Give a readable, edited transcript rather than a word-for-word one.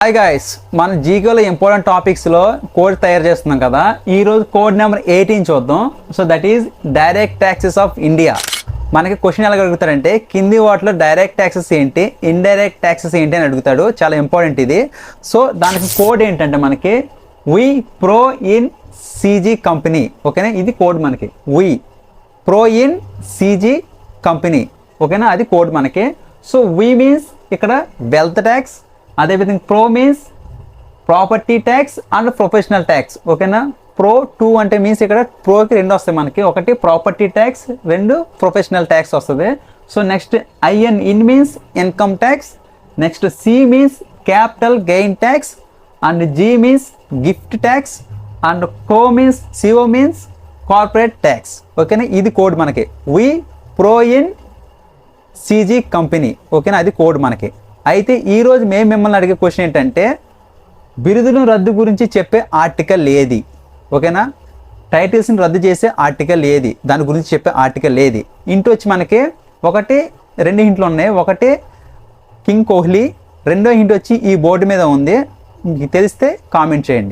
Hi guys, మన జీకేలో important టాపిక్స్లో code తయారు చేస్తున్నాం కదా. ఈరోజు కోడ్ నెంబర్ 18 చూద్దాం. So that is direct taxes of India. మనకి క్వశ్చన్ ఎలా అడుగుతారంటే కింది వాటిలో డైరెక్ట్ ట్యాక్సెస్ ఏంటి, ఇండైరెక్ట్ ట్యాక్సెస్ ఏంటి అని అడుగుతాడు. చాలా ఇంపార్టెంట్ ఇది. సో దానికి కోడ్ ఏంటంటే మనకి V pro in CG company. ఓకేనా, ఇది కోడ్ మనకి. V pro in CG company. ఓకేనా, అది కోడ్ మనకి. సో వి మీన్స్ ఇక్కడ వెల్త్ ట్యాక్స్, అదేవిధంగా pro means property tax and professional tax. ఓకేనా, ప్రో 2 అంటే మీన్స్ ఇక్కడ ప్రోకి 2 వస్తాయి మనకి. ఒకటి ప్రాపర్టీ ట్యాక్స్, 2 ప్రొఫెషనల్ ట్యాక్స్ వస్తుంది. So next IN in means income tax, next C means capital gain tax, and G means gift tax, and co means CO means corporate tax. ఓకేనా, ఇది code మనకి. V pro in CG company. ఓకేనా, అది code మనకి. అయితే ఈరోజు మేము మిమ్మల్ని అడిగే క్వశ్చన్ ఏంటంటే బిరుదును రద్దు గురించి చెప్పే ఆర్టికల్ ఏది. ఓకేనా, టైటిల్స్ని రద్దు చేసే ఆర్టికల్ ఏది, దాని గురించి చెప్పే ఆర్టికల్ ఏది. ఇంటి వచ్చి మనకి 2 హింట్లు ఉన్నాయి. ఒకటి కింగ్ కోహ్లీ, రెండో హింట్ వచ్చి ఈ బోర్డు మీద ఉంది. మీకు తెలిస్తే కామెంట్ చేయండి.